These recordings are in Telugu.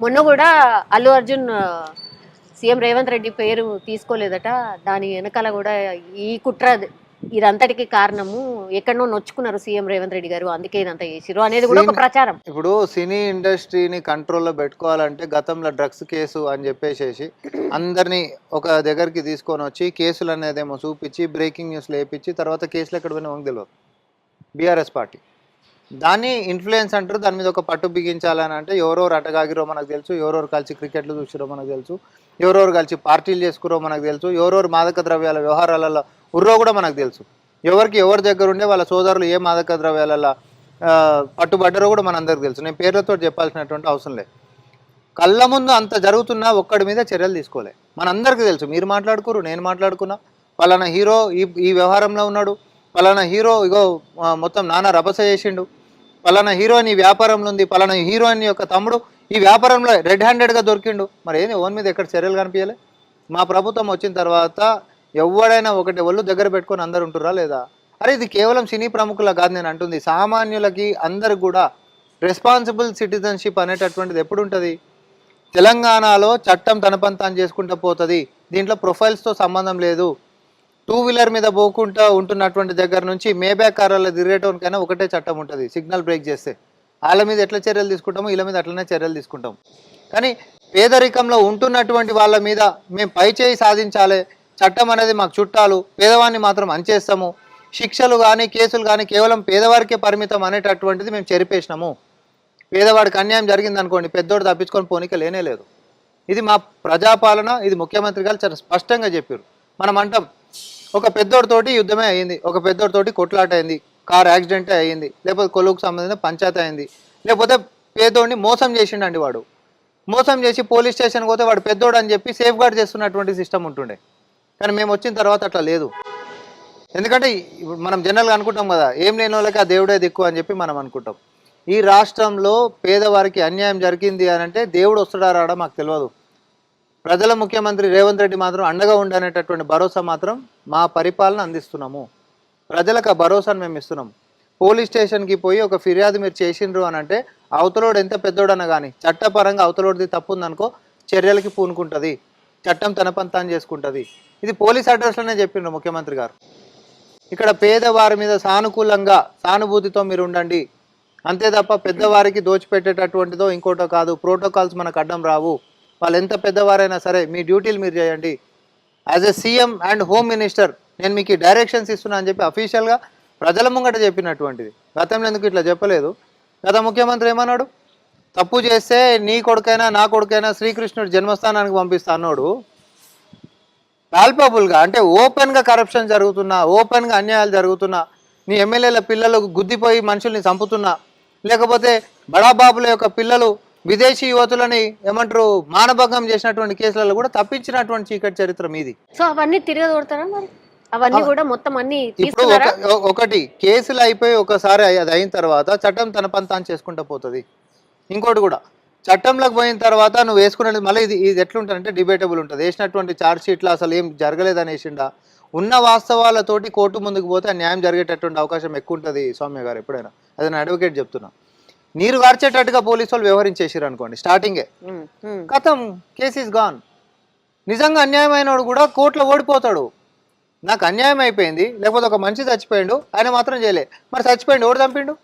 మొన్న కూడా అల్లు అర్జున్ సీఎం రేవంత్ రెడ్డి పేరు తీసుకోలేదట. దాని వెనకాల కూడా ఈ కుట్ర ఇదంతటికి కారణము ఎక్కడనో నొచ్చుకున్నారు సీఎం రేవంత్ రెడ్డి గారు, అందుకే ఇదంతా చేసిరు అనేది కూడా ఒక ప్రచారం. ఇప్పుడు సినీ ఇండస్ట్రీని కంట్రోల్లో పెట్టుకోవాలంటే గతంలో డ్రగ్స్ కేసు అని చెప్పేసేసి అందరినీ ఒక దగ్గరికి తీసుకొని వచ్చి కేసులు అనేదేమో చూపించి బ్రేకింగ్ న్యూస్లు వేయించి తర్వాత కేసులు ఎక్కడ పోయినా మాకు తెలియదు. బీఆర్ఎస్ పార్టీ దాన్ని ఇన్ఫ్లుయెన్స్ అంటారు. దాని మీద ఒక పట్టు బిగించాలని అంటే ఎవరెవరు అటగాగిరో మనకు తెలుసు, ఎవరెవరు కలిసి క్రికెట్లు చూసిరో మనకు తెలుసు, ఎవరెవరు కలిసి పార్టీలు చేసుకురో మనకు తెలుసు, ఎవరెవరు మాదక ద్రవ్యాల వ్యవహారాలలో ఉర్రో కూడా మనకు తెలుసు. ఎవరికి ఎవరి దగ్గర ఉండే వాళ్ళ సోదరులు ఏ మాదక ద్రవ్యాలలో పట్టుబడ్డారో కూడా మనందరికి తెలుసు. నేను పేర్లతో చెప్పాల్సినటువంటి అవసరం లేదు. కళ్ళ ముందు అంత జరుగుతున్నా ఒక్కడి మీద చర్యలు తీసుకోలే. మనందరికీ తెలుసు. మీరు మాట్లాడుకోరు, నేను మాట్లాడుకున్నా, పలానా హీరో ఈ వ్యవహారంలో ఉన్నాడు, పలానా హీరో ఇగో మొత్తం నానా రభస చేసిండు, పలానా హీరోయిన్ ఈ వ్యాపారంలో ఉంది, పలానా హీరోయిన్ యొక్క తమ్ముడు ఈ వ్యాపారంలో రెడ్ హ్యాండెడ్గా దొరికిండు. మరి ఏంది ఓన్ మీద ఎక్కడ చర్యలు కనిపించలే? మా ప్రభుత్వం వచ్చిన తర్వాత ఎవడైనా ఒకటి ఒళ్ళు దగ్గర పెట్టుకొని అందరు ఉంటురా లేదా? అరే ఇది కేవలం సినీ ప్రముఖుల కాదు నేను అంటుంది, సామాన్యులకి అందరికి కూడా రెస్పాన్సిబుల్ సిటిజన్షిప్ అనేటటువంటిది ఎప్పుడు ఉంటుంది? తెలంగాణలో చట్టం తన పని తాను చేసుకుంటూ పోతుంది. దీంట్లో ప్రొఫైల్స్తో సంబంధం లేదు. టూ వీలర్ మీద పోకుండా ఉంటున్నటువంటి దగ్గర నుంచి మేబ్యాక్ కార్లలో తిరిగేటోనికైనా ఒకటే చట్టం ఉంటుంది. సిగ్నల్ బ్రేక్ చేస్తే వాళ్ళ మీద ఎట్లా చర్యలు తీసుకుంటామో వీళ్ళ మీద అట్లనే చర్యలు తీసుకుంటాం. కానీ పేదరికంలో ఉంటున్నటువంటి వాళ్ళ మీద మేము పై చేయి సాధించాలి, చట్టం అనేది మాకు చుట్టాలు, పేదవాడిని మాత్రం అంచేస్తాము, శిక్షలు కానీ కేసులు కానీ కేవలం పేదవారికే పరిమితం అనేటటువంటిది మేము చెరిపేసినాము. పేదవాడికి అన్యాయం జరిగింది అనుకోండి, పెద్దోడు తప్పించుకొని పోనీక లేనే లేదు. ఇది మా ప్రజాపాలన. ఇది ముఖ్యమంత్రి గారు చాలా స్పష్టంగా చెప్పారు. మనం అంటాం ఒక పెద్దోడితోటి యుద్ధమే అయ్యింది, ఒక పెద్దోడితోటి కొట్లాట అయింది, కార్ యాక్సిడెంటే అయ్యింది, లేకపోతే కొలువుకు సంబంధించిన పంచాయతీ అయింది, లేకపోతే పేదోడిని మోసం చేసిండండి. వాడు మోసం చేసి పోలీస్ స్టేషన్కి పోతే వాడు పెద్దోడు అని చెప్పి సేఫ్ గార్డ్ చేస్తున్నటువంటి సిస్టమ్ ఉంటుండే. కానీ మేము వచ్చిన తర్వాత అట్లా లేదు. ఎందుకంటే ఇప్పుడు మనం జనరల్గా అనుకుంటాం కదా, ఏం లేని వాళ్ళకి ఆ దేవుడే దిక్కు అని చెప్పి మనం అనుకుంటాం. ఈ రాష్ట్రంలో పేదవారికి అన్యాయం జరిగింది అని అంటే దేవుడు వస్తాడా రాడా మాకు తెలియదు. ప్రజల ముఖ్యమంత్రి రేవంత్ రెడ్డి మాత్రం అండగా ఉండనేటటువంటి భరోసా మాత్రం మా పరిపాలన అందిస్తున్నాము. ప్రజలకు ఆ భరోసాను మేము ఇస్తున్నాము. పోలీస్ స్టేషన్కి పోయి ఒక ఫిర్యాదు మీరు చేసిండ్రు అని అంటే అవతలోడు ఎంత పెద్దోడన్నా కానీ చట్టపరంగా అవతలోడిది తప్పు ఉందనుకో చర్యలకి పూనుకుంటుంది, చట్టం తన పని తాను చేసుకుంటుంది. ఇది పోలీస్ అడ్రస్లోనే చెప్పిండ్రు ముఖ్యమంత్రి గారు. ఇక్కడ పేదవారి మీద సానుకూలంగా సానుభూతితో మీరు ఉండండి, అంతే తప్ప పెద్దవారికి దోచిపెట్టేటటువంటిదో ఇంకోటో కాదు. ప్రోటోకాల్స్ మనకు అడ్డం రావు. వాళ్ళు ఎంత పెద్దవారైనా సరే మీ డ్యూటీలు మీరు చేయండి. As a CM and home minister నేను మీకు డైరెక్షన్స్ ఇస్తున్నా అని చెప్పి అఫీషియల్గా ప్రజల ముంగట చెప్పినటువంటిది. గతంలో ఎందుకు ఇట్లా చెప్పలేదు? గత ముఖ్యమంత్రి ఏమన్నాడు? తప్పు చేస్తే నీ కొడుకైనా నా కొడుకైనా శ్రీకృష్ణుడు జన్మస్థానానికి పంపిస్తా అన్నాడు. పాల్పబుల్గా అంటే ఓపెన్గా కరప్షన్ జరుగుతున్నా, ఓపెన్గా అన్యాయాలు జరుగుతున్నా, నీ ఎమ్మెల్యేల పిల్లలు గుద్దిపోయి మనుషుల్ని చంపుతున్నా, లేకపోతే బడాబాబుల యొక్క పిల్లలు విదేశీ యువతులని ఏమంటారు మానభంగం చేసినటువంటి కేసులలో కూడా తప్పించినటువంటి చీకటి చరిత్ర మీది. సో అవన్నీ తిరగదోడతారా మరి? అవన్నీ కూడా మొత్తం అన్ని ఇప్పుడు ఒకటి కేసులు అయిపోయి ఒకసారి అది అయిన తర్వాత చట్టం తన పని తాను చేసుకుంటూ పోతుంది. ఇంకోటి కూడా చట్టంలోకి పోయిన తర్వాత నువ్వు వేసుకునేది మళ్ళీ ఇది ఎట్లుంటుందంటే డిబేటబుల్ ఉంటుంది. వేసినటువంటి ఛార్జ్ షీట్లో అసలు ఏం జరగలేదని వేసిండా, ఉన్న వాస్తవాలతోటి కోర్టు ముందుకు పోతే న్యాయం జరిగేటటువంటి అవకాశం ఎక్కువ ఉంటుంది. సౌమ్య గారు ఎప్పుడైనా అది నేను అడ్వకేట్ చెప్తున్నా. నీరు గార్చేటట్టుగా పోలీసు వాళ్ళు వ్యవహరించేసారు అనుకోండి స్టార్టింగే, కథం కేసు ఈజ్ గాన్. నిజంగా అన్యాయమైనడు కూడా కోర్టులో ఓడిపోతాడు. నాకు అన్యాయం అయిపోయింది, లేకపోతే ఒక మనిషి చచ్చిపోయిండు, ఆయన మాత్రం చేయలే, మరి చచ్చిపోయిండు ఎవడు చంపిండు?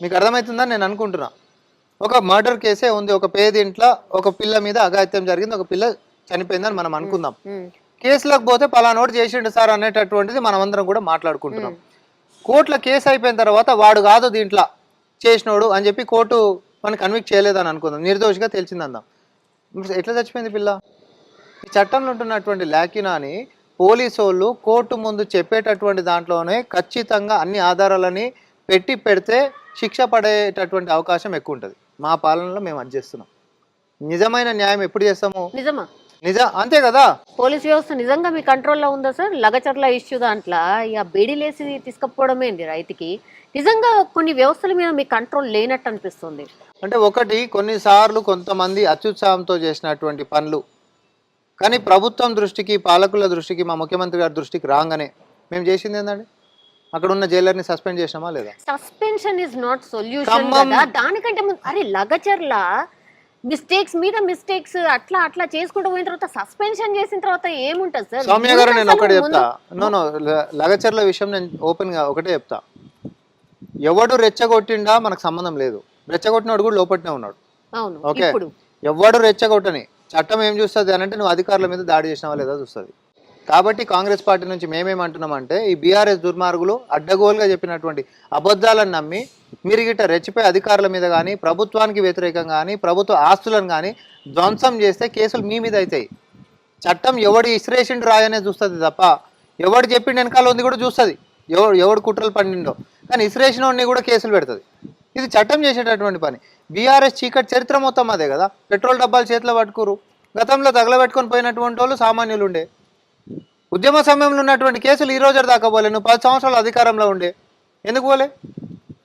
మీకు అర్థమవుతుందని నేను అనుకుంటున్నా. ఒక మర్డర్ కేసే ఉంది, ఒక పేదింట్లో ఒక పిల్ల మీద అఘాయిత్యం జరిగింది, ఒక పిల్ల చనిపోయిందని మనం అనుకుందాం. కేసులకు పోతే పలానోడు చేసిండు సార్ అనేటటువంటిది మనం అందరం కూడా మాట్లాడుకుంటున్నాం. కోర్టులో కేసు అయిపోయిన తర్వాత వాడు కాదు దీంట్లో చేసినోడు అని చెప్పి కోర్టు మనం కన్విక్ట్ చేయలేదని అనుకుందాం, నిర్దోషిగా తెలిసిందందాం. ఎట్లా చచ్చిపోయింది పిల్ల? ఈ చట్టంలో ఉంటున్నటువంటి లాకినాని పోలీసు వాళ్ళు కోర్టు ముందు చెప్పేటటువంటి దాంట్లోనే ఖచ్చితంగా అన్ని ఆధారాలని పెడితే శిక్ష పడేటటువంటి అవకాశం ఎక్కువ ఉంటుంది. మా పాలనలో మేము అది చేస్తున్నాం. నిజమైన న్యాయం ఎప్పుడు చేస్తాము? నిజమా? అంతే కదా. పోలీస్ వ్యవస్థ నిజంగా మీ కంట్రోల్లో ఉందా సార్? లగచర్ల ఇష్యూ దాంట్లో ఇక బేడీలేసి తీసుకపోవడమే అండి రైతుకి. నిజంగా కొన్ని వ్యవస్థల మీద మీ కంట్రోల్ లేనట్టు అనిపిస్తుంది. అంటే ఒకటి కొన్నిసార్లు కొంతమంది అత్యుత్సాహంతో చేసినటువంటి పనులు కానీ ప్రభుత్వం దృష్టికి పాలకుల దృష్టికి మా ముఖ్యమంత్రి గారి దృష్టికి రాగానే మేము చేసింది ఏంటండి, అక్కడ ఉన్న జైలర్ని సస్పెండ్ చేసినామా లేదా? సస్పెన్షన్ ఇస్ నాట్ సొల్యూషన్ కదా. దానికంటే ముందు అరే లగచర్ల మిస్టేక్స్ మీద మిస్టేక్స్ అట్లా అట్లా చేసుకుంటూ పోయిన తర్వాత సస్పెన్షన్ చేసిన తర్వాత ఏముంటది సార్? సౌమ్య గారు నేను ఒకటి ముందు చెప్తా. నో లగచర్ల విషయం నేను ఓపెన్ గా ఒకటే చెప్తా. ఎవడు రెచ్చగొట్టిండా మనకు సంబంధం లేదు. రెచ్చగొట్టినాడు కూడా లోపట్నే ఉన్నాడు. అవును. ఓకే, ఇప్పుడు ఎవడు రెచ్చగొట్టని చట్టం ఏం చూస్తుంది అని అంటే నువ్వు అధికారుల మీద దాడి చేసినావా లేదా చూస్తుంది. కాబట్టి కాంగ్రెస్ పార్టీ నుంచి మేమేమంటున్నామంటే ఈ బీఆర్ఎస్ దుర్మార్గులు అడ్డగోలుగా చెప్పినటువంటి అబద్ధాలను నమ్మి మీరు గిట్ట రెచ్చిపోయి అధికారుల మీద కానీ ప్రభుత్వానికి వ్యతిరేకంగా కానీ ప్రభుత్వ ఆస్తులను కానీ ధ్వంసం చేస్తే కేసులు మీ మీద అవుతాయి. చట్టం ఎవడు ఇస్రేషిండు రాయనే చూస్తుంది తప్ప ఎవడు చెప్పిండు వెనకాల ఉంది కూడా చూస్తుంది. ఎవడు కుట్రలు పండిండో కానీ ఇస్రేషన్ కూడా కేసులు పెడుతుంది. ఇది చట్టం చేసేటటువంటి పని. బీఆర్ఎస్ చీకటి చరిత్ర మొత్తం అదే కదా. పెట్రోల్ డబ్బాలు చేతిలో పట్టుకురు. గతంలో తగలబెట్టుకొని పోయినటువంటి వాళ్ళు సామాన్యులు ఉండే. ఉద్యమ సమయంలో ఉన్నటువంటి కేసులు ఈ రోజు దాకా పోలే. నువ్వు 10 సంవత్సరాలు అధికారంలో ఉండే ఎందుకు పోలే?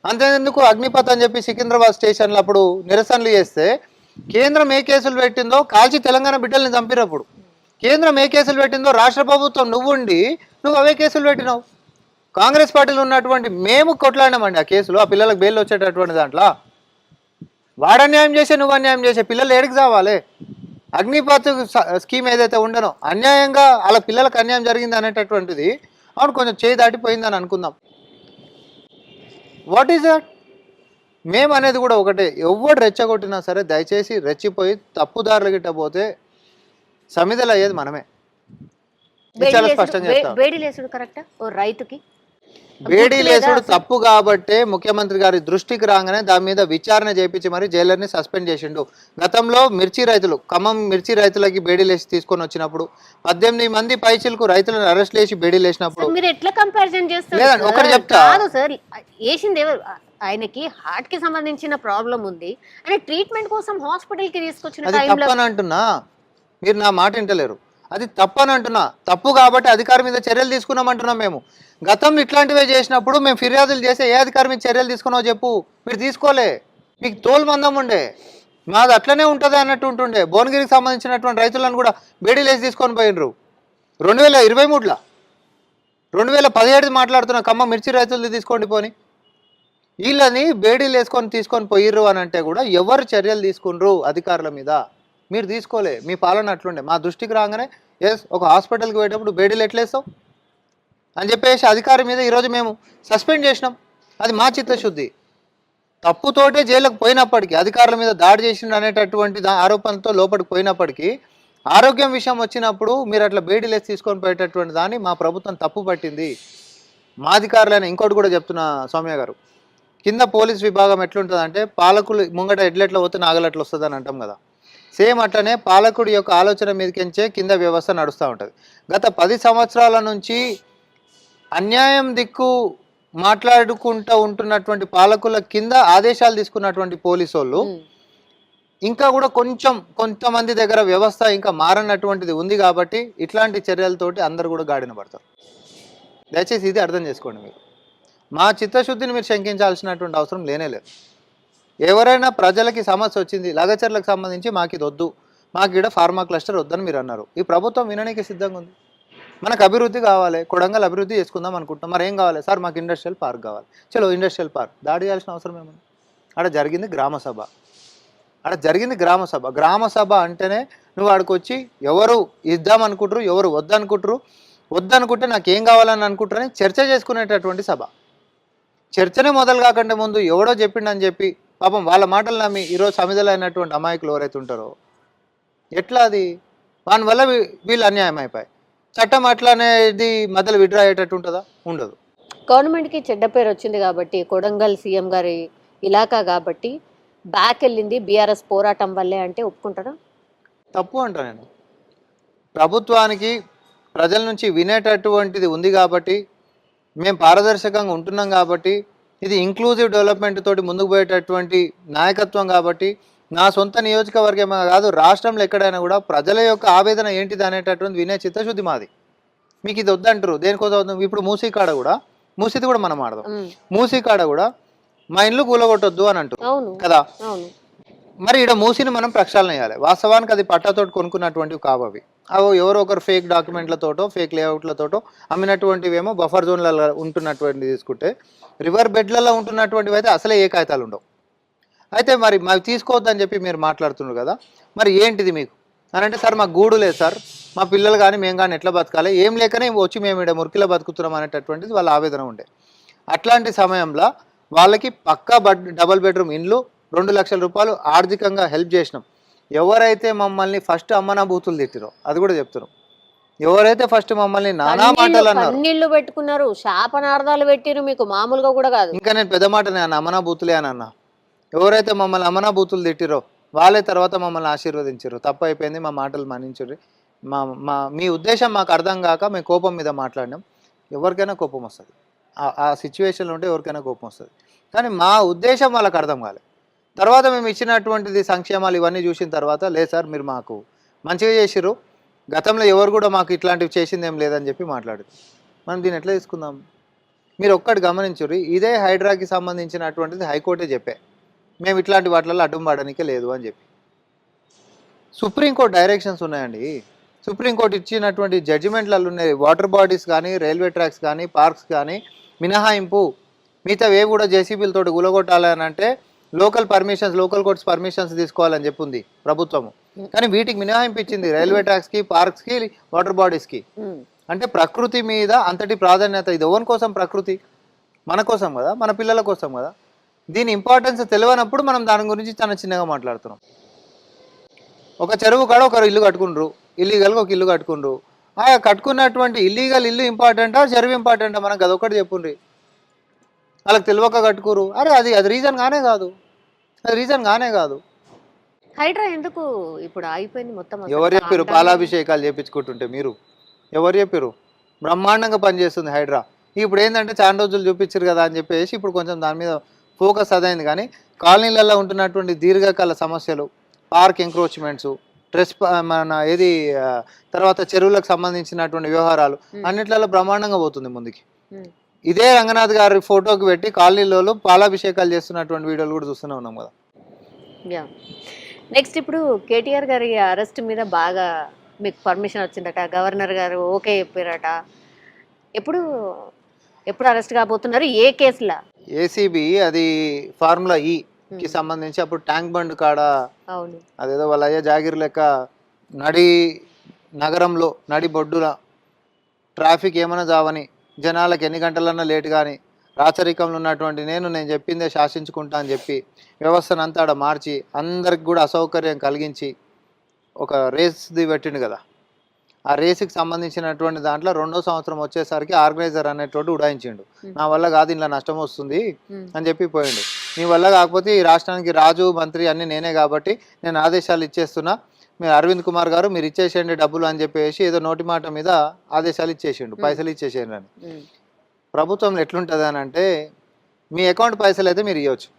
అంతేందుకు అగ్నిపత్ అని చెప్పి సికింద్రాబాద్ స్టేషన్లో అప్పుడు నిరసనలు చేస్తే కేంద్రం ఏ కేసులు పెట్టిందో కాల్చి తెలంగాణ బిడ్డల్ని చంపినప్పుడు కేంద్రం ఏ కేసులు పెట్టిందో రాష్ట్ర ప్రభుత్వం నువ్వు అవే కేసులు పెట్టినావు. కాంగ్రెస్ పార్టీలో ఉన్నటువంటి మేము కొట్లాడినామండి ఆ కేసులు. ఆ పిల్లలకు బెయిల్ వచ్చేటటువంటి దాంట్లో వాడు అన్యాయం చేసే నువ్వు అన్యాయం చేసే పిల్లలు ఏడికి చావాలి? అగ్నిపత్ స్కీమ్ ఏదైతే ఉండనో అన్యాయంగా వాళ్ళ పిల్లలకు అన్యాయం జరిగింది అనేటటువంటిది అవును కొంచెం చేయి దాటిపోయిందని అనుకుందాం. What is that? మేము అనేది కూడా ఒకటే, ఎవడు రెచ్చగొట్టినా సరే దయచేసి రెచ్చిపోయి తప్పుదారులు గిట్ట పోతే సమిధలు అయ్యేది మనమే. ఇది చాలా స్పష్టంగా చెప్తాను. వేడి లేసుడు కరెక్టా ఓ రైతుకి? వేడి లేసుడు తప్పు కాబట్టే ముఖ్యమంత్రి గారి దృష్టికి రాగానే దాని మీద విచారణ చేయించి మరి జైలర్ని సస్పెండ్ చేసిండు. గతంలో మిర్చి రైతులు ఖమ్మం మిర్చి రైతులకి బేడీ లేసి తీసుకొని వచ్చినప్పుడు 18 మంది పైచిలకు రైతులను అరెస్ట్ చేసి బేడీ లేసినప్పుడు మీరు ఎట్లా కంపారిజన్ చేస్తారు? లేదండి ఒకటి చెప్తా. కాదు సార్, వేసింది ఎవరు? ఆయనకి హార్ట్ కి సంబంధించిన ప్రాబ్లం ఉంది. ఆయన ట్రీట్మెంట్ కోసం హాస్పిటల్ కి తీసుకొచ్చిన అది తప్పని అంటున్నా. మీరు నా మాట వింటలేరు. అది తప్పని అంటున్నా. తప్పు కాబట్టి అధికారి మీద చర్యలు తీసుకున్నామంటున్నాం. మేము గతంలో ఇట్లాంటివే చేసినప్పుడు మేము ఫిర్యాదులు చేస్తే ఏ అధికారి మీద చర్యలు తీసుకున్నావు చెప్పు. మీరు తీసుకోలే. మీకు తోలు మందం ఉండే. మాది అట్లనే ఉంటుంది అన్నట్టు ఉంటుండే. భువనగిరికి సంబంధించినటువంటి రైతులను కూడా బేడీలేసి తీసుకొని పోయినరు 2023లో. 2017 మాట్లాడుతున్నా ఖమ్మం మిర్చి రైతులు తీసుకోండి పోని. వీళ్ళని బేడీలు వేసుకొని తీసుకొని పోయిర్రు అని అంటే కూడా ఎవరు చర్యలు తీసుకున్నారు అధికారుల మీద? మీరు తీసుకోలే. మీ పాలన అట్లుండే. మా దృష్టికి రాగానే ఒక హాస్పిటల్కి పోయేటప్పుడు బేడీలు ఎట్లేస్తావు అని చెప్పేసి అధికారి మీద ఈరోజు మేము సస్పెండ్ చేసినాం. అది మా చిత్తశుద్ధి. తప్పుతోటే జైలుకు పోయినప్పటికీ అధికారుల మీద దాడి చేసిండు అనేటటువంటి ఆరోపణలతో లోపలికి పోయినప్పటికీ ఆరోగ్యం విషయం వచ్చినప్పుడు మీరు అట్లా బేడీలేసి తీసుకొని పోయేటటువంటి దాన్ని మా ప్రభుత్వం తప్పు పట్టింది. మా అధికారులైన ఇంకోటి కూడా చెప్తున్నా సౌమ్య గారు, కింద పోలీస్ విభాగం ఎట్లుంటుంది అంటే పాలకులు ముంగట ఎడ్లెట్ల పోతే నాగలెట్లు వస్తుంది అని అంటాం కదా. సేమ్ అట్లనే పాలకుడి యొక్క ఆలోచన మీదకించే కింద వ్యవస్థ నడుస్తూ ఉంటుంది. గత 10 సంవత్సరాల నుంచి అన్యాయం దిక్కు మాట్లాడుకుంటూ ఉంటున్నటువంటి పాలకుల కింద ఆదేశాలు తీసుకున్నటువంటి పోలీసు వాళ్ళు ఇంకా కూడా కొంతమంది దగ్గర వ్యవస్థ ఇంకా మారనటువంటిది ఉంది. కాబట్టి ఇట్లాంటి చర్యలతోటి అందరు కూడా గాడిన పడతారు. దయచేసి ఇది అర్థం చేసుకోండి. మీరు మా చిత్తశుద్ధిని మీరు శంకించాల్సినటువంటి అవసరం లేనేలేదు. ఎవరైనా ప్రజలకి సమస్య వచ్చింది లగచర్లకు సంబంధించి మాకు ఇది వద్దు, మాకు ఇక్కడ ఫార్మా క్లస్టర్ వద్దని మీరు అన్నారు. ఈ ప్రభుత్వం వినడానికి సిద్ధంగా ఉంది. మనకు అభివృద్ధి కావాలి, కొడంగల్ అభివృద్ధి చేసుకుందాం అనుకుంటున్నాం. మరి ఏం కావాలి సార్? మాకు ఇండస్ట్రియల్ పార్క్ కావాలి. చలో ఇండస్ట్రియల్ పార్క్ దాడి చేయాల్సిన అవసరం ఏముంది? అక్కడ జరిగింది గ్రామ సభ. గ్రామ సభ అంటేనే నువ్వు ఆడికి వచ్చి ఎవరు ఇద్దామనుకుంటారు, ఎవరు వద్దనుకుంటే నాకు ఏం కావాలని అనుకుంటారని చర్చ చేసుకునేటటువంటి సభ. చర్చనే మొదలు కాకుండా ముందు ఎవడో చెప్పిండని చెప్పి పాపం వాళ్ళ మాటలు నమ్మి ఈరోజు సమిధలు అయినటువంటి అమాయకులు ఎవరైతే ఉంటారో ఎట్లా అది దానివల్ల వీళ్ళు అన్యాయం అయిపోయి చట్టం అట్లానేది మధ్యలో విడ్రా అయ్యేటట్టు ఉంటుందా? ఉండదు. గవర్నమెంట్కి చెడ్డ పేరు వచ్చింది కాబట్టి కొడంగల్ సీఎం గారి ఇలాకా కాబట్టి బ్యాక్ వెళ్ళింది బీఆర్ఎస్ పోరాటం వల్లే అంటే ఒప్పుకుంటారా? తప్పు అంటా నేను. ప్రభుత్వానికి ప్రజల నుంచి వినేటటువంటిది ఉంది కాబట్టి మేము పారదర్శకంగా ఉంటున్నాం కాబట్టి ఇది ఇంక్లూజివ్ డెవలప్మెంట్ తోటి ముందుకు పోయేటటువంటి నాయకత్వం కాబట్టి నా సొంత నియోజకవర్గమే కాదు రాష్ట్రంలో ఎక్కడైనా కూడా ప్రజల యొక్క ఆవేదన ఏంటిది అనేటటువంటి వినే చిత్తశుద్ధి మాది. మీకు ఇది వద్దంటారు దేనికోసం? ఇప్పుడు మూసీది కూడా మనం ఆడదాం. మూసీకాడ కూడా మా ఇల్లు కూలగొట్టొద్దు అని అంటారు కదా. మరి ఇక్కడ మూసిని మనం ప్రక్షాళన చేయాలి. వాస్తవానికి అది పట్టాతోటి కొనుక్కున్నటువంటివి కావవి. అవి ఎవరో ఒకరు ఫేక్ డాక్యుమెంట్లతోటో ఫేక్ లేఅవుట్లతోటో అమ్మినటువంటివేమో బఫర్ జోన్లలో ఉంటున్నటువంటివి తీసుకుంటే రివర్ బెడ్లలో ఉంటున్నటువంటివి అయితే అసలే ఏ కాగితాలు ఉండవు. అయితే మరి మాకు తీసుకోవద్దని చెప్పి మీరు మాట్లాడుతున్నారు కదా, మరి ఏంటిది మీకు అని అంటే, సార్ మాకు గూడు లేదు సార్, మా పిల్లలు కానీ మేము కానీ ఎట్లా బతకాలి, ఏం లేకనే వచ్చి మేము ఇక్కడ మురికిలో బతుకుతున్నాం అనేటటువంటిది వాళ్ళ ఆవేదన ఉండే. అట్లాంటి సమయంలో వాళ్ళకి పక్కా డబుల్ బెడ్రూమ్ ఇండ్లు 2 లక్షల రూపాయలు ఆర్థికంగా హెల్ప్ చేసినాం. ఎవరైతే మమ్మల్ని ఫస్ట్ అమ్మనా బూతులు తిట్టిరో అది కూడా చెప్తున్నాం. ఎవరైతే ఫస్ట్ మమ్మల్ని నానా మాటలు అన్నారు, కన్నీళ్లు పెట్టుకున్నారు, శాపనార్థాలు పెట్టిరు, మీకు మామూలుగా కూడా కాదు. ఇంకా నేను పెద్ద మాట నేను అమ్మనా బూతులే అని అన్నా. ఎవరైతే మమ్మల్ని అమ్మనా బూతులు తిట్టిరో వాళ్ళే తర్వాత మమ్మల్ని ఆశీర్వదించారు. తప్పు అయిపోయింది, మా మాటలు మన్నించారు. మీ ఉద్దేశం మాకు అర్థం కాక మేము కోపం మీద మాట్లాడినాం. ఎవరికైనా కోపం వస్తుంది, ఆ సిచ్యువేషన్లో ఉంటే ఎవరికైనా కోపం వస్తుంది. కానీ మా ఉద్దేశం వాళ్ళకి అర్థం కాలేదు. తర్వాత మేము ఇచ్చినటువంటిది సంక్షేమాలు ఇవన్నీ చూసిన తర్వాత, లేదు సార్ మీరు మాకు మంచిగా చేసిర్రు, గతంలో ఎవరు కూడా మాకు ఇట్లాంటివి చేసింది ఏం లేదని చెప్పి మాట్లాడారు. మనం దీన్ని ఎట్లా తీసుకుందాం? మీరు ఒక్కటి గమనించుర్రి, ఇదే హైడ్రాకి సంబంధించినటువంటిది హైకోర్టే చెప్పే, మేము ఇట్లాంటి వాటిల్లో అడ్డం పడడానికే లేదు అని చెప్పి. సుప్రీంకోర్టు డైరెక్షన్స్ ఉన్నాయండి. సుప్రీంకోర్టు ఇచ్చినటువంటి జడ్జిమెంట్లలో ఉన్నాయి. వాటర్ బాడీస్ కానీ, రైల్వే ట్రాక్స్ కానీ, పార్క్స్ కానీ మినహాయింపు, మిగతా ఏ కూడా జేసీబీలతో గులగొట్టాలని అంటే లోకల్ కోర్ట్స్ పర్మిషన్స్ తీసుకోవాలని చెప్పింది ప్రభుత్వము. కానీ వీటికి మినహాయింపు ఇచ్చింది రైల్వే ట్రాక్స్కి, పార్క్స్కి, వాటర్ బాడీస్కి. అంటే ప్రకృతి మీద అంతటి ప్రాధాన్యత. ఇది ఎవరి కోసం? ప్రకృతి మన కోసం కదా, మన పిల్లల కోసం కదా. దీని ఇంపార్టెన్స్ తెలియనప్పుడు మనం దాని గురించి చాలా చిన్నగా మాట్లాడుతున్నాం. ఒక చెరువు కాడ ఒక ఇల్లు కట్టుకుండ్రు, ఇల్లీగల్గా ఒక ఇల్లు కట్టుకుండ్రు. కట్టుకున్నటువంటి ఇల్లీగల్ ఇల్లు ఇంపార్టెంటా, చెరువు ఇంపార్టెంటా? మనకు అదొకటి చెప్పుండ్రి. వాళ్ళకి తెలియక కట్టుకోరు. అరే అది రీజన్ గానే కాదు. హైడ్రా ఎందుకు ఇప్పుడు ఆగిపోయింది మొత్తం? ఎవరు చెప్పారు పాలాభిషేకాలు చేయించుకుంటుంటే? మీరు ఎవరు చెప్పారు? బ్రహ్మాండంగా పనిచేస్తుంది హైడ్రా. ఇప్పుడు ఏంటంటే చాలా రోజులు చూపించారు కదా అని చెప్పేసి ఇప్పుడు కొంచెం దాని మీద ఫోకస్ అదైంది. కానీ కాలనీలలో ఉంటున్నటువంటి దీర్ఘకాల సమస్యలు, పార్క్ ఎంక్రోచ్మెంట్స్, తర్వాత చెరువులకు సంబంధించినటువంటి వ్యవహారాలు అన్నిట్లలో బ్రహ్మాండంగా పోతుంది ముందుకి. ఇదే రంగనాథ్ గారి ఫోటోకి పెట్టి కాలనీలో పాలాభిషేకాలు చేస్తున్నటువంటి వీడియోలు కూడా చూస్తూనే ఉన్నాం కదా. నెక్స్ట్ ఇప్పుడు కేటీఆర్ గారి అరెస్ట్ మీద బాగా మీకు పర్మిషన్ వచ్చిందట, గవర్నర్ గారు ఓకే చెప్పారట. ఎప్పుడు అరెస్ట్ కాబోతున్నారు? ఏ కేసులా? ఏసీబీ అది ఫార్ములా కి సంబంధించి అప్పుడు ట్యాంక్ బండ్ కాడ అదేదో వాళ్ళ అయ్యే జాగిర్ లెక్క నగరంలో నడి బొడ్డుల ట్రాఫిక్ ఏమైనా జావని, జనాలకు ఎన్ని గంటలన్నా లేట్ కానీ, రాచరికంలో ఉన్నటువంటి నేను చెప్పిందే శాసించుకుంటా అని చెప్పి వ్యవస్థను అంతా ఆడ మార్చి అందరికి కూడా అసౌకర్యం కలిగించి ఒక రేస్ది పెట్టిండు కదా. ఆ రేసుకి సంబంధించినటువంటి దాంట్లో 2వ సంవత్సరం వచ్చేసరికి ఆర్గనైజర్ అనేటోడు ఉడాయించిండు. నా వల్ల కాదు, ఇలా నష్టం వస్తుంది అని చెప్పి పోయిండు. మీ వల్ల కాకపోతే ఈ రాష్ట్రానికి రాజు మంత్రి అన్ని నేనే కాబట్టి నేను ఆదేశాలు ఇచ్చేస్తున్నా, మీరు అరవింద్ కుమార్ గారు మీరు ఇచ్చేసేయండి డబ్బులు అని చెప్పేసి ఏదో నోటి మాట మీద ఆదేశాలు ఇచ్చేసిండు, పైసలు ఇచ్చేసేయండి అని. ప్రభుత్వంలో ఎట్లుంటుంది అని అంటే, మీ అకౌంట్ పైసలు అయితే మీరు ఇవ్వచ్చు,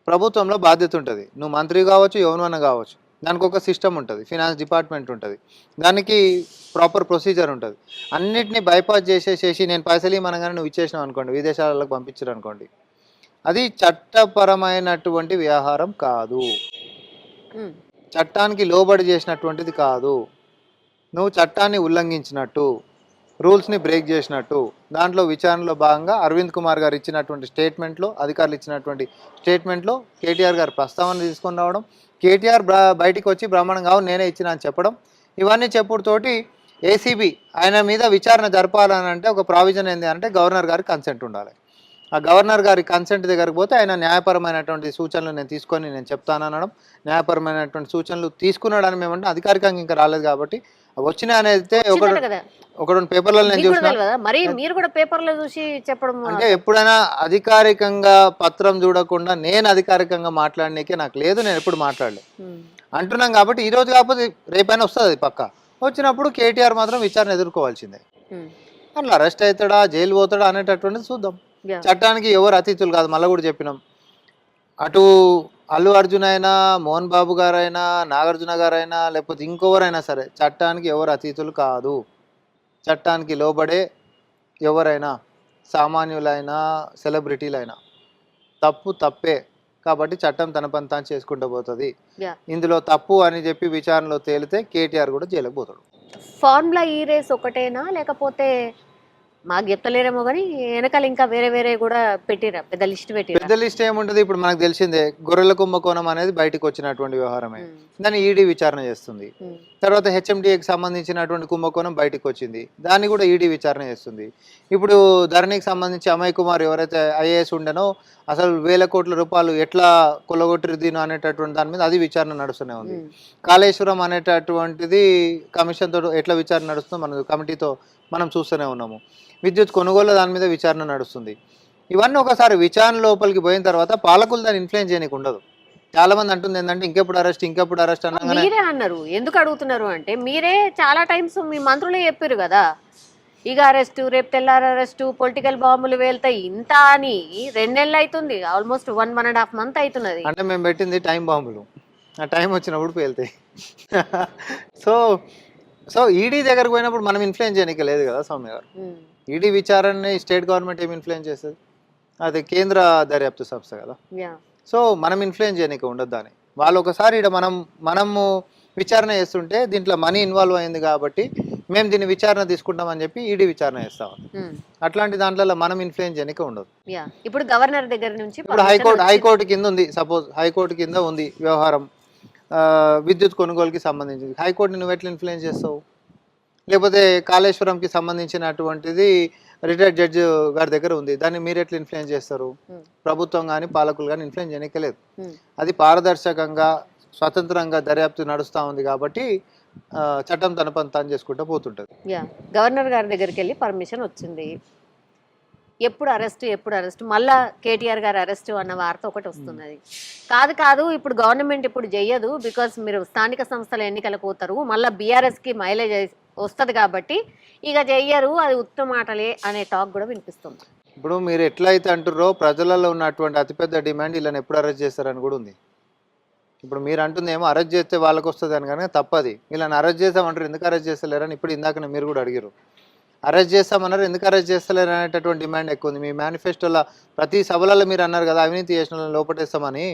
ప్రభుత్వంలో బాధ్యత ఉంటుంది. నువ్వు మంత్రి కావచ్చు, ఎవరినన్నా కావచ్చు, దానికి ఒక సిస్టమ్ ఉంటుంది, ఫినాన్స్ డిపార్ట్మెంట్ ఉంటుంది, దానికి ప్రాపర్ ప్రొసీజర్ ఉంటుంది. అన్నిటినీ బైపాస్ చేసేసేసి నేను పైసలు ఇవ్వనగానే నువ్వు ఇచ్చేసినావు అనుకోండి, విదేశాలకు పంపించారు అనుకోండి, అది చట్టపరమైనటువంటి వ్యవహారం కాదు, చట్టానికి లోబడి చేసినటువంటిది కాదు. నువ్వు చట్టాన్ని ఉల్లంఘించినట్టు, రూల్స్ని బ్రేక్ చేసినట్టు. దాంట్లో విచారణలో భాగంగా అరవింద్ కుమార్ గారు ఇచ్చినటువంటి స్టేట్మెంట్లో, అధికారులు ఇచ్చినటువంటి స్టేట్మెంట్లో కేటీఆర్ గారు ప్రస్తావన తీసుకొని రావడం, కేటీఆర్ బయటికి వచ్చి బ్రహ్మాండంగా నేనే ఇచ్చిన అని చెప్పడం, ఇవన్నీ చెప్పుడుతోటి ఏసీబీ ఆయన మీద విచారణ జరపాలని అంటే ఒక ప్రావిజన్ ఏంటి అంటే గవర్నర్ గారికి కన్సెంట్ ఉండాలి. ఆ గవర్నర్ గారి కన్సెంట్ దగ్గరికి పోతే ఆయన న్యాయపరమైనటువంటి సూచనలు నేను చెప్తానడం, న్యాయపరమైనటువంటి సూచనలు తీసుకున్నాడని మేమంటే అధికారికంగా ఇంకా రాలేదు కాబట్టి వచ్చిన అనేది ఒక పేపర్లలో నేను చూసిన. మీరు కూడా పేపర్లో చూసి చెప్పడం అంటే ఎప్పుడైనా అధికారికంగా పత్రం చూడకుండా నేను అధికారికంగా మాట్లాడనీకే నాకు లేదు, నేను ఎప్పుడు మాట్లాడలేదు అంటున్నాం. కాబట్టి ఈ రోజు కాకపోతే రేపైనా వస్తుంది పక్క. వచ్చినప్పుడు కేటీఆర్ మాత్రం విచారణ ఎదుర్కోవాల్సిందే. అట్లా అరెస్ట్ అవుతాడా, జైలు పోతాడా అనేటటువంటిది చూద్దాం. చట్టానికి ఎవరు అతిథులు కాదు, మళ్ళీ కూడా చెప్పినాం. అటు అల్లు అర్జున్ అయినా, మోహన్ బాబు గారైనా, నాగార్జున గారైనా, లేకపోతే ఇంకెవరైనా సరే చట్టానికి ఎవరు అతిథులు కాదు. చట్టానికి లోబడే ఎవరైనా, సామాన్యులైనా సెలబ్రిటీలైనా తప్పే. కాబట్టి చట్టం తన పని తాను చేసుకుంటూ పోతుంది. ఇందులో తప్పు అని చెప్పి విచారణలో తేలితే కేటీఆర్ కూడా జైలుకు పోతాడు. ఫార్ములా ఈ రేస్ ఒకటేనా, లేకపోతే మాకు చెప్తలేరేమో కానీ వెనకాల ఇంకా వేరే వేరే కూడా పెట్టిరా, పెద్ద లిస్ట్ పెట్టిరా. పెద్ద లిస్ట్ ఏముంటది, ఇప్పుడు మనకు తెలిసిందే గొర్రెల కుంభకోణం అనేది బయటకు వచ్చినటువంటి వ్యవహారమే. దాన్ని ఈడీ విచారణ చేస్తుంది. తర్వాత హెచ్ఎండిఏకి సంబంధించినటువంటి కుంభకోణం బయటకు వచ్చింది, దాన్ని కూడా ఈడీ విచారణ చేస్తుంది. ఇప్పుడు ధరణికి సంబంధించి అమయ్ కుమార్ ఎవరైతే ఐఏఎస్ ఉండేనో అసలు 1,000 కోట్ల రూపాయలు ఎట్లా కొల్లగొట్టిరు దీని అనేటటువంటి దాని మీద అది విచారణ నడుస్తూనే ఉంది. కాళేశ్వరం అనేటటువంటిది కమిషన్తో ఎట్లా విచారణ నడుస్తుందో మన కమిటీతో మనం చూస్తూనే ఉన్నాము. విద్యుత్ కొనుగోలు దాని మీద విచారణ నడుస్తుంది. ఇవన్నీ ఒకసారి విచారణ లోపలికి పోయిన తర్వాత పాలకులు దాన్ని ఇన్ఫ్లుయెన్స్ చేయడానికి ఉండదు. చాలా మంది అంటుంది ఏంటంటే ఇంకెప్పుడు అరెస్ట్ అనగానే మీరే అన్నారు. ఎందుకు అడుగుతున్నారు అంటే మీరే చాలా టైమ్స్ మీ మంత్రులే చెప్పారు కదా, ఇక అరెస్టు, రేపు తెల్లారు అరెస్టు, పొలిటికల్ బాంబులు వెళ్తాయి ఇంత అని 2 నెలలు అవుతుంది, ఆల్మోస్ట్ 1.5 month అవుతున్నది. అంటే మేము పెట్టింది టైం బాంబులు, ఆ టైం వచ్చినప్పుడు పేలుతాయి. సో ఈడీ దగ్గరకు పోయినప్పుడు మనం ఇన్ఫ్లుయెన్స్ చేయడానికి లేదు కదా సౌమ్య గారు. ఈడీ విచారణని స్టేట్ గవర్నమెంట్ ఏమి ఇన్ఫ్లుయెన్స్ చేస్తుంది, అది కేంద్ర దర్యాప్తు సంస్థ కదా. సో మనం ఇన్ఫ్లుయెన్స్ చేయడానికి ఉండదు దాన్ని. వాళ్ళు ఒకసారి ఇక్కడ మనము విచారణ చేస్తుంటే దీంట్లో మనీ ఇన్వాల్వ్ అయింది కాబట్టి మేము దీన్ని విచారణ తీసుకుంటామని చెప్పి ఈడీ విచారణ చేస్తాం. అట్లాంటి దాంట్లో మనం ఇన్ఫ్లుయెన్స్ చేయడానికి ఉండదు. ఇప్పుడు గవర్నర్ దగ్గర నుంచి ఇప్పుడు హైకోర్టు కింద ఉంది, సపోజ్ హైకోర్టు కింద ఉంది వ్యవహారం విద్యుత్ కొనుగోలుకి సంబంధించింది. హైకోర్టుని నువ్వు ఎట్లా ఇన్ఫ్లుయెన్స్ చేస్తావు? లేకపోతే కాళేశ్వరంకి సంబంధించినటువంటిది రిటైర్డ్ జడ్జి గారి దగ్గర ఉంది, దాన్ని మీరు ఎట్లా ఇన్ఫ్లుయెన్స్ చేస్తారు? ప్రభుత్వం కానీ పాలకులు కానీ ఇన్ఫ్లుయెన్స్ చేయలేదు. అది పారదర్శకంగా స్వతంత్రంగా దర్యాప్తు నడుస్తూ ఉంది కాబట్టి చట్టం తన పని తాను చేసుకుంటూ పోతుంటది. గవర్నర్ గారి దగ్గరికి వెళ్ళి పర్మిషన్ వచ్చింది, ఎప్పుడు అరెస్ట్ మళ్ళా కేటీఆర్ గారు అరెస్ట్ అన్న వార్త ఒకటి వస్తున్నది. కాదు ఇప్పుడు గవర్నమెంట్ ఇప్పుడు చెయ్యదు, బికాస్ మీరు స్థానిక సంస్థల ఎన్నికలకు పోతారు, మళ్ళీ బీఆర్ఎస్కి మైలేజ్ వస్తుంది కాబట్టి ఇక చెయ్యరు, అది ఉత్తమ మాటలే అనే టాక్ కూడా వినిపిస్తుంది. ఇప్పుడు మీరు ఎట్లయితే అంటుర్రో ప్రజలలో ఉన్నటువంటి అతిపెద్ద డిమాండ్ వీళ్ళని ఎప్పుడు అరెస్ట్ చేస్తారని కూడా ఉంది. ఇప్పుడు మీరు అంటుంది ఏమో అరెస్ట్ చేస్తే వాళ్ళకి వస్తుంది అని, కానీ తప్పది. వీళ్ళని అరెస్ట్ చేస్తామంటారు, ఎందుకు అరెస్ట్ చేస్తలేరని ఇప్పుడు ఇందాక మీరు కూడా అడిగారు. అరెస్ట్ చేస్తామన్నారు, ఎందుకు అరెస్ట్ చేస్తలేరు అనేటటువంటి డిమాండ్ ఎక్కువ ఉంది. మీ మేనిఫెస్టోలో ప్రతి సభలలో మీరు అన్నారు కదా అవినీతి చేసిన వాళ్ళని లోపటేస్తామని,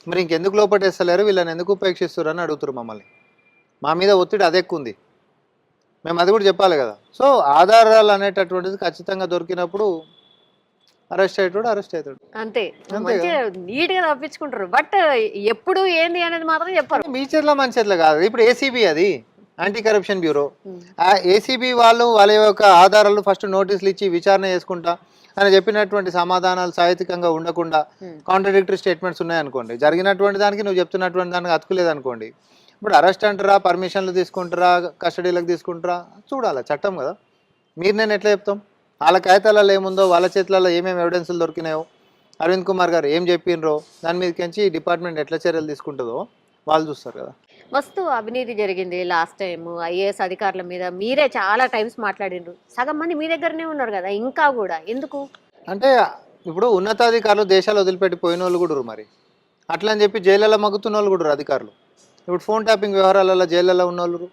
మరి ఇంకెందుకు లోపటేస్తలేరు, వీళ్ళని ఎందుకు ఉపేక్షిస్తారు అని అడుగుతారు మమ్మల్ని. మా మీద ఒత్తిడి అదే ఎక్కువ ఉంది, మేము అది కూడా చెప్పాలి కదా. సో ఆధారాలు అనేటటువంటిది ఖచ్చితంగా దొరికినప్పుడు అరెస్ట్ అవుతాడు అంతే, నీట్ గా తప్పించుకుంటారు. బట్ ఎప్పుడు ఏంది అనేది మాత్రం చెప్పారు. మీ చేతిలో మన చేతిలో కాదు. ఇప్పుడు ఏసీబీ, అది యాంటీ కరప్షన్ బ్యూరో, ఆ ఏసీబీ వాళ్ళ యొక్క ఆధారాలు ఫస్ట్ నోటీసులు ఇచ్చి విచారణ చేసుకుంటా అని చెప్పినటువంటి సమాధానాలు సాహిత్యకంగా ఉండకుండా కాంట్రడిక్టరీ స్టేట్మెంట్స్ ఉన్నాయనుకోండి, జరిగినటువంటి దానికి నువ్వు చెప్తున్నటువంటి దానికి అతుకులేదనుకోండి, ఇప్పుడు అరెస్ట్ అంటారా, పర్మిషన్లు తీసుకుంటారా, కస్టడీలకు తీసుకుంటారా చూడాలి, చట్టం కదా. మీరు నేను ఎట్లా చెప్తాం? వాళ్ళ కాగితాలలో ఏముందో, వాళ్ళ చేతులలో ఏమేమి ఎవిడెన్స్లు దొరికినాయో, అరవింద్ కుమార్ గారు ఏం చెప్పినరో దాని మీదకించి డిపార్ట్మెంట్ ఎట్లా చర్యలు తీసుకుంటుందో వాళ్ళు చూస్తారు కదా. మస్తు అవినీతి జరిగింది లాస్ట్ టైం, ఐఏఎస్ అధికారుల మీద మీరే చాలా టైమ్స్ మాట్లాడిండ్రు, సగం మంది మీ దగ్గరనే ఉన్నారు కదా, ఇంకా కూడా ఎందుకు అంటే ఇప్పుడు ఉన్నతాధికారులు దేశాలు వదిలిపెట్టి పోయిన వాళ్ళు కూడా మరి అట్లా అని చెప్పి జైళ్ళలో మగ్గుతున్న వాళ్ళు కూడా అధికారులు. ఇప్పుడు ఫోన్ ట్యాపింగ్ వ్యవహారాలలో జైళ్ళలో ఉన్న వాళ్ళు,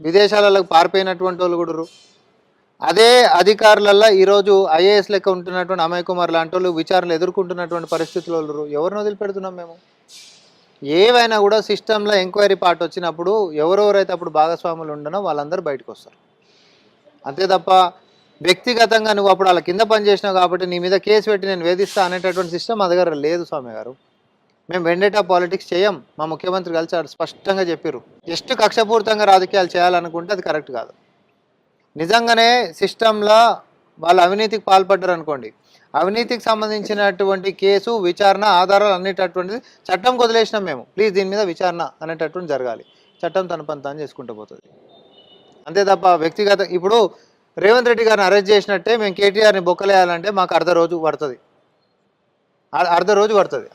విదేశాలలో పారిపోయినటువంటి వాళ్ళు కూడా. అదే అధికారులలో ఈరోజు ఐఏఎస్ లెక్క ఉంటున్నటువంటి అమయ్ కుమార్ లాంటి వాళ్ళు విచారణలు ఎదుర్కొంటున్నటువంటి పరిస్థితులు వాళ్ళు. ఎవరిని వదిలిపెడుతున్నాం మేము? ఏవైనా కూడా సిస్టంలో ఎంక్వైరీ పార్ట్ వచ్చినప్పుడు ఎవరెవరైతే అప్పుడు భాగస్వాములు ఉండనో వాళ్ళందరూ బయటకు వస్తారు. అంతే తప్ప వ్యక్తిగతంగా నువ్వు అప్పుడు వాళ్ళ కింద పనిచేసినావు కాబట్టి నీ మీద కేసు పెట్టి నేను వేధిస్తా అనేటటువంటి సిస్టమ్ మా దగ్గర లేదు స్వామి గారు. మేము వెండేటా పాలిటిక్స్ చేయం. మా ముఖ్యమంత్రి కలిసి స్పష్టంగా చెప్పారు, జస్ట్ కక్షపూరితంగా రాజకీయాలు చేయాలనుకుంటే అది కరెక్ట్ కాదు. నిజంగానే సిస్టంలో వాళ్ళు అవినీతికి పాల్పడ్డారు అనుకోండి, అవినీతికి సంబంధించినటువంటి కేసు విచారణ ఆధారాలు అనేటటువంటిది చట్టం వదిలేసినాం మేము, ప్లీజ్ దీని మీద విచారణ అనేటటువంటి జరగాలి. చట్టం తన పని తాను చేసుకుంటూ పోతుంది. అంతే తప్ప వ్యక్తిగత ఇప్పుడు రేవంత్ రెడ్డి గారిని అరెస్ట్ చేసినట్టే మేము కేటీఆర్ని బొక్కలేయాలంటే మాకు అర్ధ రోజు పడుతుంది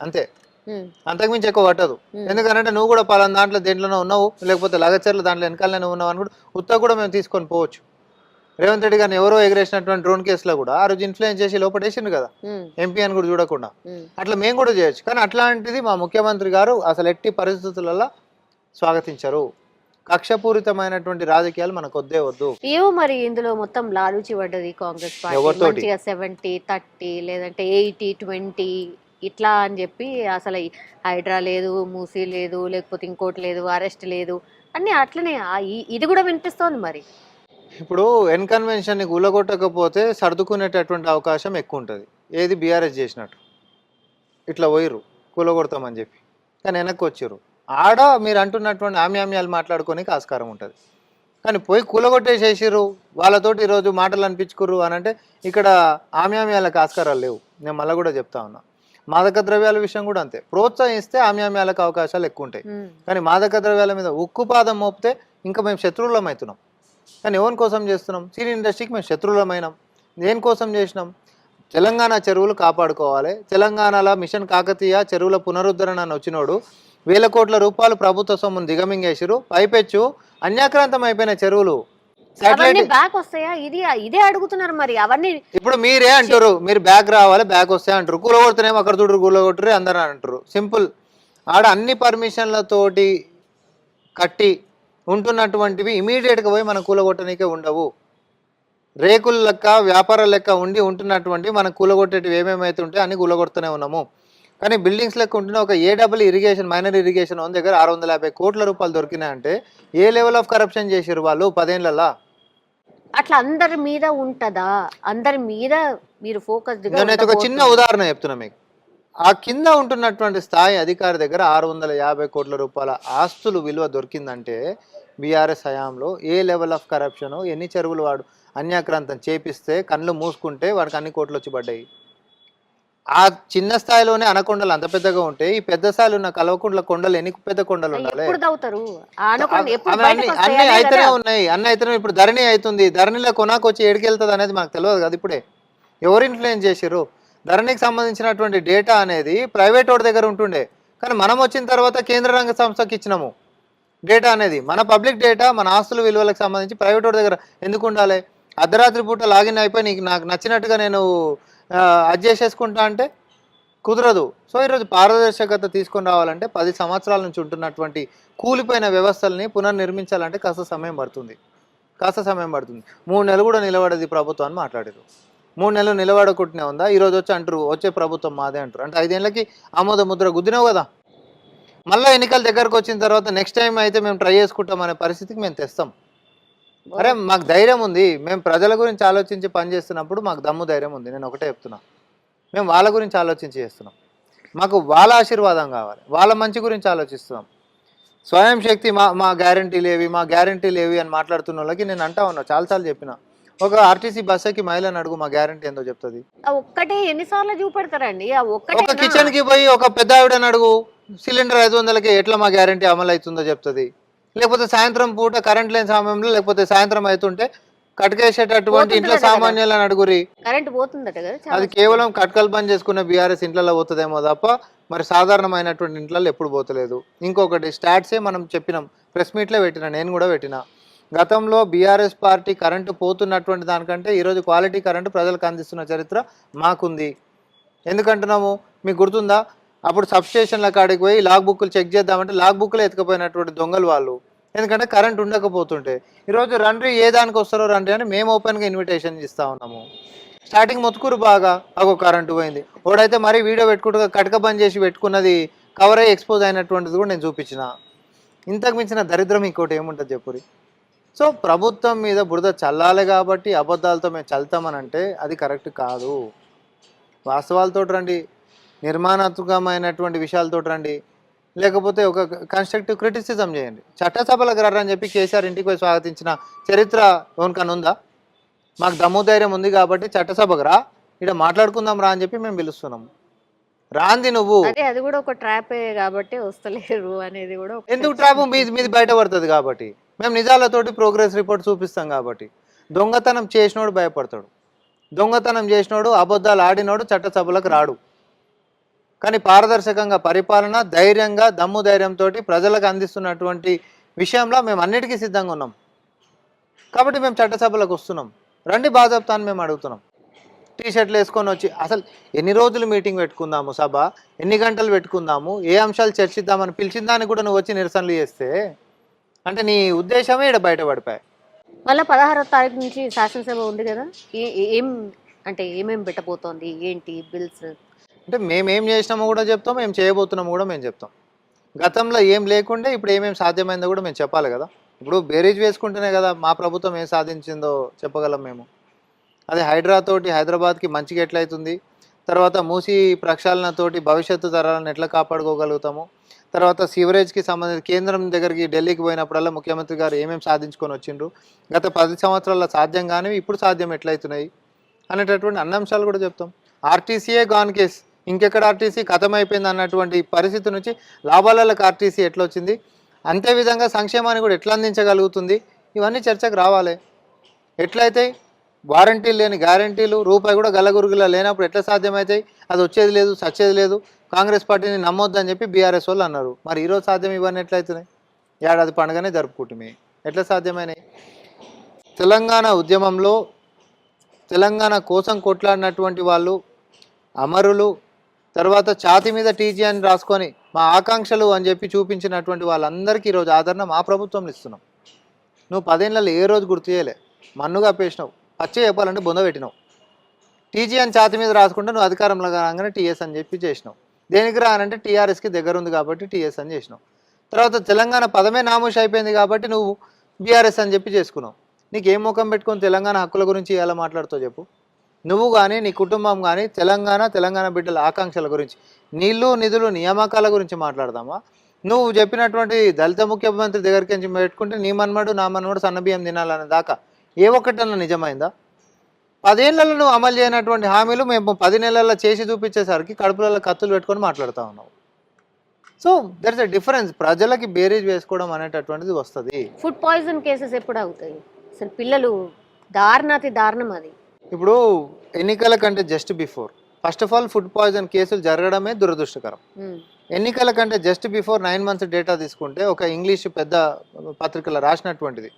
అంతే, అంతకుమించి ఎక్కువ పట్టదు. ఎందుకంటే నువ్వు కూడా పలానా దాంట్లో దేంట్లోనే ఉన్నావు, లేకపోతే లగచర్లు దాంట్లో వెనకాలనే ఉన్నావు అని కూడా ఉత్తా కూడా మేము తీసుకొని పోవచ్చు. రేవంత్ రెడ్డి గారిని ఎవరో ఎగరేసినటువంటి డ్రోన్ కేసులో కూడా ఆ రోజు ఇన్ఫ్లుయెన్స్ చేసి లోపటేసిండు కదా ఎంపీ అని కూడా చూడకుండా. అట్లా మేము కూడా చేయొచ్చు, కానీ అట్లాంటిది మా ముఖ్యమంత్రి గారు అసలు ఎట్టి పరిస్థితులలో స్వాగతించరు. కక్షపూరితమైనటువంటి రాజకీయాలు మనకు వద్దే వద్దు. ఏమో మరి ఇందులో మొత్తం లాలూచి పడ్డది కాంగ్రెస్ పార్టీ, 70-30 లేదంటే 80-20 ఇట్లా అని చెప్పి, అసలు హైడ్రా లేదు, మూసీ లేదు, లేకపోతే ఇంకోటి లేదు, అరెస్ట్ లేదు అన్ని అట్లనే ఇది కూడా వినిపిస్తోంది. మరి ఇప్పుడు ఎన్కన్వెన్షన్ని కూలగొట్టకపోతే సర్దుకునేటటువంటి అవకాశం ఎక్కువ ఉంటుంది. ఏది బీఆర్ఎస్ చేసినట్టు ఇట్లా పోయిర్రు కూలగొడతామని చెప్పి, కానీ వెనక్కి వచ్చిర్రు. ఆడ మీరు అంటున్నటువంటి ఆమ్యామ్యాలు మాట్లాడుకోనికి ఆస్కారం ఉంటుంది. కానీ పోయి కూలగొట్టేసేసిర్రు, వాళ్ళతోటి ఈరోజు మాటలు అనిపించుకుర్రు అని అంటే ఇక్కడ ఆమ్యామ్యాలకు ఆస్కారాలు లేవు. నేను మళ్ళీ కూడా చెప్తా ఉన్నా. మాదక ద్రవ్యాల విషయం కూడా అంతే. ప్రోత్సహిస్తే ఆమ్యామ్యాలకు అవకాశాలు ఎక్కువ ఉంటాయి. కానీ మాదక ద్రవ్యాల మీద ఉక్కుపాదం మోపితే ఇంకా మేము శత్రువులం అవుతున్నాం. కానీ ఎవరి కోసం చేస్తున్నాం? సినీ ఇండస్ట్రీకి మేము శత్రువులమైనాం. దేనికోసం చేసినాం? తెలంగాణ చెరువులు కాపాడుకోవాలి. తెలంగాణలో మిషన్ కాకతీయ చెరువుల పునరుద్ధరణ అని వచ్చినోడు 1000 కోట్ల రూపాయలు ప్రభుత్వ సొమ్మును దిగమింగేసిరు. పైపెచ్చు అన్యాక్రాంతం అయిపోయిన చెరువులు శాటిలైట్ బ్యాక్ వస్తాయా? ఇదే అడుగుతున్నారు మరి. అవన్నీ ఇప్పుడు మీరే అంటారు, మీరు బ్యాక్ రావాలి, బ్యాక్ వస్తాయి అంటారు. కూలగొడుతున్నామో అక్కడ చూడరు, కూలగొట్టరు అందరూ అంటారు. సింపుల్. ఆడ అన్ని పర్మిషన్లతోటి కట్టి ఉంటున్నటువంటివి ఇమీడియట్గా పోయి మన కూలగొట్టనికే ఉండవు. రేకుల లెక్క వ్యాపారాల లెక్క ఉంటున్నటువంటి మన కూలగొట్టేటివి ఏమేమైతే ఉంటాయో అన్ని కూలగొడుతూనే ఉన్నాము. కానీ బిల్డింగ్స్ లెక్క ఉంటున్న ఒక ఏడబుల్ ఇరిగేషన్ మైనర్ ఇరిగేషన్ ఉన్న దగ్గర 650 కోట్ల రూపాయలు దొరికినాయంటే ఏ లెవెల్ ఆఫ్ కరప్షన్ చేసారు వాళ్ళు 10 ఏళ్ళలా? అట్లా అందరి మీద ఉంటదా? అందరి మీద మీరు ఫోకస్ నేను ఒక చిన్న ఉదాహరణ చెప్తున్నా మీకు. ఆ కింద ఉంటున్నటువంటి స్థాయి అధికారి దగ్గర 650 కోట్ల రూపాయల ఆస్తులు విలువ దొరికిందంటే బీఆర్ఎస్ హయాంలో ఏ లెవెల్ ఆఫ్ కరప్షన్, ఎన్ని చెరువులు వాడు అన్యాక్రాంతం చేపిస్తే కళ్ళు మూసుకుంటే వాడికి అన్ని కోట్లు వచ్చి పడ్డాయి. ఆ చిన్న స్థాయిలోనే అనకొండలు అంత పెద్దగా ఉంటే ఈ పెద్ద స్థాయిలో ఉన్న కల్వకుంట్ల కొండలు ఎన్ని పెద్ద కొండలు ఉండాలి? అన్ని అయితేనే ఉన్నాయి, అన్ని అయితేనే. ఇప్పుడు ధరణి అవుతుంది, ధరణిలో కొనాకు వచ్చి ఏడికెళ్తుంది అనేది మనకు తెలియదు కదా. ఇప్పుడే ఎవరు ఇన్ఫ్లుయెన్స్ చేసారు? ధరణికి సంబంధించినటువంటి డేటా అనేది ప్రైవేట్ వాడి దగ్గర ఉంటుండే, కానీ మనం వచ్చిన తర్వాత కేంద్ర రంగ సంస్థకి ఇచ్చినాము డేటా అనేది. మన పబ్లిక్ డేటా, మన ఆస్తుల విలువలకు సంబంధించి ప్రైవేట్ వాడి దగ్గర ఎందుకు ఉండాలి? అర్ధరాత్రి పూట లాగిన్ అయిపోయి నీకు నాకు నచ్చినట్టుగా నేను అది చేసేసుకుంటా అంటే కుదరదు. సో ఈరోజు పారదర్శకత తీసుకొని రావాలంటే 10 సంవత్సరాల నుంచి ఉంటున్నటువంటి కూలిపోయిన వ్యవస్థల్ని పునర్నిర్మించాలంటే కాస్త సమయం పడుతుంది. 3 నెలలు కూడా నిలబడేది ప్రభుత్వం అని మాట్లాడారు. 3 నెలలు నిలబడకుంటూనే ఉందా? ఈరోజు వచ్చి అంటారు వచ్చే ప్రభుత్వం మాదే అంటారు. అంటే 5 ఏళ్ళకి ఆమోద ముద్ర గుద్దినావు కదా. మళ్ళీ ఎన్నికల దగ్గరకు వచ్చిన తర్వాత నెక్స్ట్ టైం అయితే మేము ట్రై చేసుకుంటాం అనే పరిస్థితికి మేము తెస్తాం. అరే మాకు ధైర్యం ఉంది, మేము ప్రజల గురించి ఆలోచించి పనిచేస్తున్నప్పుడు మాకు దమ్ము ధైర్యం ఉంది. నేను ఒకటే చెప్తున్నా, మేము వాళ్ళ గురించి ఆలోచించి చేస్తున్నాం. మాకు వాళ్ళ ఆశీర్వాదం కావాలి, వాళ్ళ మంచి గురించి ఆలోచిస్తున్నాం. స్వయం శక్తి మా గ్యారంటీలు ఏవి అని మాట్లాడుతున్న వాళ్ళకి నేను అంటా ఉన్నా, చాలాసార్లు చెప్పిన. ఒక ఆర్టీసీ బస్సుకి మహిళని అడుగు మా గ్యారంటీ ఏందో చెప్తుంది. ఒక్కటే ఎన్నిసార్లు చూపెడతారండి? ఒక కిచెన్ కి పోయి ఒక పెద్ద ఆవిడని అడుగు, సిలిండర్ 500కి ఎట్లా మా గ్యారంటీ అమలు అవుతుందో చెప్తుంది. లేకపోతే సాయంత్రం పూట కరెంట్ లేని సమయంలో, లేకపోతే సాయంత్రం అవుతుంటే కట్కేసేటటువంటి ఇంట్లో సామాన్యాలను అడుగురి. కరెంట్ పోతుందట కదా. అది కేవలం కట్కలు బంద్ చేసుకున్న బీఆర్ఎస్ ఇంట్లో పోతుందేమో తప్ప మరి సాధారణమైనటువంటి ఇంట్లో ఎప్పుడు పోతలేదు. ఇంకొకటి స్టాట్సే మనం చెప్పినాం, ప్రెస్ మీట్లో పెట్టినా, నేను కూడా పెట్టినా. గతంలో బీఆర్ఎస్ పార్టీ కరెంటు పోతున్నటువంటి దానికంటే ఈరోజు క్వాలిటీ కరెంటు ప్రజలకు అందిస్తున్న చరిత్ర మాకుంది. ఎందుకంటున్నాము మీకు గుర్తుందా? అప్పుడు సబ్స్టేషన్ల కాడికి పోయి లాగ్ బుక్లు చెక్ చేద్దామంటే లాగ్ బుక్లు ఎత్తుకపోయినటువంటి దొంగలు వాళ్ళు. ఎందుకంటే కరెంట్ ఉండకపోతుంటే. ఈరోజు రండి ఏ దానికి వస్తారో రండి అని మేము ఓపెన్గా ఇన్విటేషన్ ఇస్తూ ఉన్నాము. స్టార్టింగ్ మొత్తుకురు బాగా, అగో కరెంటు పోయింది. ఓడైతే మరీ వీడియో పెట్టుకుంటూ కటక బంద్ చేసి పెట్టుకున్నది కవర్ అయ్యి ఎక్స్పోజ్ అయినటువంటిది కూడా నేను చూపించిన. ఇంతకు మించిన దరిద్రం ఇంకోటి ఏముంటుంది చెప్పురి? సో ప్రభుత్వం మీద బురద చల్లాలి కాబట్టి అబద్ధాలతో మేము చల్తామనంటే అది కరెక్ట్ కాదు. వాస్తవాలతో రండి, నిర్మాణాత్మకమైనటువంటి విషయాలతో రండి, లేకపోతే ఒక కన్స్ట్రక్టివ్ క్రిటిసిజం చేయండి. చట్టసభలకు రని చెప్పి కేసీఆర్ ఇంటికి పోయి స్వాగతించిన చరిత్ర ఎవరికన్నా ఉందా? మాకు దమ్ము ధైర్యం ఉంది కాబట్టి చట్టసభకు రా, ఇక్కడ మాట్లాడుకుందాం రా అని చెప్పి మేము పిలుస్తున్నాము. రాంది నువ్వు. అది కూడా ఒక ట్రాపే కాబట్టి వస్తలేరు అనేది కూడా. ఎందుకు ట్రాప్? మీది బయటపడుతుంది కాబట్టి. మేము నిజాలతోటి ప్రోగ్రెస్ రిపోర్ట్ చూపిస్తాం కాబట్టి. దొంగతనం చేసినోడు భయపడతాడు, దొంగతనం చేసినోడు అబద్ధాలు ఆడినోడు చట్టసభలకు రాడు. కానీ పారదర్శకంగా పరిపాలన, ధైర్యంగా దమ్ము ధైర్యంతో ప్రజలకు అందిస్తున్నటువంటి విషయంలో మేము అన్నిటికీ సిద్ధంగా ఉన్నాం కాబట్టి మేము చట్టసభలకు వస్తున్నాం. రండి బాజాబ్తా అని మేము అడుగుతున్నాం. టీషర్ట్లు వేసుకొని వచ్చి అసలు ఎన్ని రోజులు మీటింగ్ పెట్టుకుందాము, సభ ఎన్ని గంటలు పెట్టుకుందాము, ఏ అంశాలు చర్చిద్దామని పిలిచిన దానికి కూడా నువ్వు వచ్చి నిరసనలు చేస్తే అంటే నీ ఉద్దేశమే ఇక్కడ బయటపడిపోయాయి. మళ్ళీ 16వ తారీఖు నుంచి శాసనసభ ఉంది కదా, ఏమేమి పెట్టబోతోంది, ఏంటి బిల్స్? అంటే మేమేం చేసినామో కూడా చెప్తాం, మేము చేయబోతున్నామో కూడా మేము చెప్తాం. గతంలో ఏం లేకుండే ఇప్పుడు ఏమేమి సాధ్యమైందో కూడా మేము చెప్పాలి కదా. ఇప్పుడు బేరీజ్ వేసుకుంటేనే కదా మా ప్రభుత్వం ఏం సాధించిందో చెప్పగలం మేము. అదే హైడ్రాతోటి హైదరాబాద్కి మంచిగా ఎట్లయితుంది, తర్వాత మూసి ప్రక్షాళనతోటి భవిష్యత్తు తరాలను ఎట్లా కాపాడుకోగలుగుతాము, తర్వాత సీవరేజ్కి సంబంధించి కేంద్రం దగ్గరికి ఢిల్లీకి పోయినప్పుడల్లా ముఖ్యమంత్రి గారు ఏమేమి సాధించుకొని వచ్చిండ్రు, గత 10 సంవత్సరాల సాధ్యం కానివి ఇప్పుడు సాధ్యం ఎట్లయితున్నాయి అనేటటువంటి అన్ని అంశాలు కూడా చెప్తాం. ఆర్టీసీయే గాన్ కేస్, ఇంకెక్కడ ఆర్టీసీ ఖతమైపోయింది అన్నటువంటి పరిస్థితి నుంచి లాభాలకు ఆర్టీసీ ఎట్లా వచ్చింది, అంతే విధంగా సంక్షేమాన్ని కూడా ఎట్లా అందించగలుగుతుంది, ఇవన్నీ చర్చకు రావాలి. ఎట్లయితే వారంటీలు లేని గ్యారంటీలు రూపాయి కూడా గల్లగురుగులా లేనప్పుడు ఎట్లా సాధ్యమవుతాయి, అది వచ్చేది లేదు సచ్చేది లేదు, కాంగ్రెస్ పార్టీని నమ్మొద్దని చెప్పి బీఆర్ఎస్ వాళ్ళు అన్నారు. మరి ఈరోజు సాధ్యం ఇవన్నీ ఎట్లయితున్నాయి, ఏడాది పండుగనే జరుపుకుంటుమే ఎట్లా సాధ్యమైనాయి. తెలంగాణ ఉద్యమంలో తెలంగాణ కోసం కొట్లాడినటువంటి వాళ్ళు అమరులు, తర్వాత ఛాతి మీద టీజీ అని రాసుకొని మా ఆకాంక్షలు అని చెప్పి చూపించినటువంటి వాళ్ళందరికీ ఈరోజు ఆదరణ మా ప్రభుత్వంలో ఇస్తున్నాం. నువ్వు 10 ఏళ్ళలో ఏ రోజు గుర్తు చేయలే, మన్నుగా పేసినావు, పచ్చే చెప్పాలంటే బొంద పెట్టినావు. టీజీ అని ఛాతి మీద రాసుకుంటే నువ్వు అధికారంలో రాగానే టీఎస్ అని చెప్పి చేసినావు. దేనికి రానంటే టీఆర్ఎస్కి దగ్గర ఉంది కాబట్టి టీఎస్ అని చేసినావు. తర్వాత తెలంగాణ పదమే నామూష్ అయిపోయింది కాబట్టి నువ్వు బీఆర్ఎస్ అని చెప్పి చేసుకున్నావు. నీకు ఏం ముఖం పెట్టుకొని తెలంగాణ హక్కుల గురించి ఎలా మాట్లాడుతావు చెప్పు. నువ్వు కానీ నీ కుటుంబం కానీ తెలంగాణ బిడ్డల ఆకాంక్షల గురించి, నీళ్లు నిధులు నియామకాల గురించి మాట్లాడదామా? నువ్వు చెప్పినటువంటి దళిత ముఖ్యమంత్రి దగ్గరికి నుంచి పెట్టుకుంటే నీ మన్మడు నా మన్మడు సన్నబియ్యం తినాలనే దాకా ఏ ఒక్కటన్నా నిజమైందా? 10 ఏళ్లలో నువ్వు అమలు చేయనటువంటి హామీలు మేము 10 నెలల్లో చేసి చూపించేసరికి కడుపులలో కత్తులు పెట్టుకొని మాట్లాడుతూ ఉన్నావు. So there is a difference. ప్రజలకి బేరీజ్ వేసుకోవడం అనేటటువంటిది వస్తుంది. ఫుడ్ పాయిజన్ కేసెస్ ఎప్పుడు అవుతాయి అసలు? పిల్లలు దారుణాతి దారుణం అది. ఇప్పుడు ఎన్నికల కంటే just before, first of all food poison కేసులు జరగడమే దురదృష్టకరం. ఎన్నికల కంటే జస్ట్ బిఫోర్ 9 months డేటా తీసుకుంటే ఒక ఇంగ్లీష్ పెద్ద పత్రికలో రాసినటువంటిది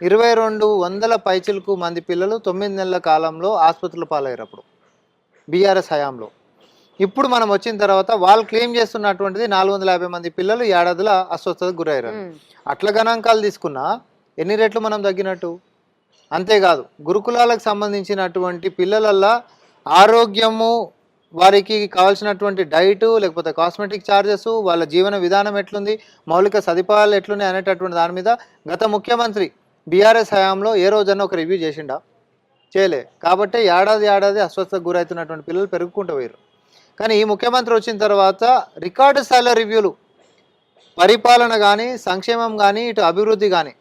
2200 పైచిలకు మంది పిల్లలు 9 నెలల కాలంలో ఆసుపత్రుల పాలయ్యారు అప్పుడు బీఆర్ఎస్ హయాంలో. ఇప్పుడు మనం వచ్చిన తర్వాత వాళ్ళు క్లెయిమ్ చేస్తున్నటువంటిది 450 మంది పిల్లలు ఏడాదిలో అస్వస్థతకు గురయ్యారు. అట్ల గణాంకాలు తీసుకున్నా ఎన్ని రెట్లు మనం తగ్గినట్టు. అంతేకాదు గురుకులాలకు సంబంధించినటువంటి పిల్లలల్లా ఆరోగ్యము, వారికి కావాల్సినటువంటి డైటు, లేకపోతే కాస్మెటిక్ ఛార్జెస్, వాళ్ళ జీవన విధానం ఎట్లుంది, మౌలిక సదుపాయాలు ఎట్లున్నాయి అనేటటువంటి దాని మీద గత ముఖ్యమంత్రి బీఆర్ఎస్ హయాంలో ఏ రోజన్నా ఒక రివ్యూ చేసిండా? చేయలే. కాబట్టి ఏడాది అస్వస్థతకు గురవుతున్నటువంటి పిల్లలు పెరుగుకుంటూ పోయారు. కానీ ఈ ముఖ్యమంత్రి వచ్చిన తర్వాత రికార్డు స్థాయిలో రివ్యూలు, పరిపాలన కానీ, సంక్షేమం కానీ, ఇటు అభివృద్ధి కానీ,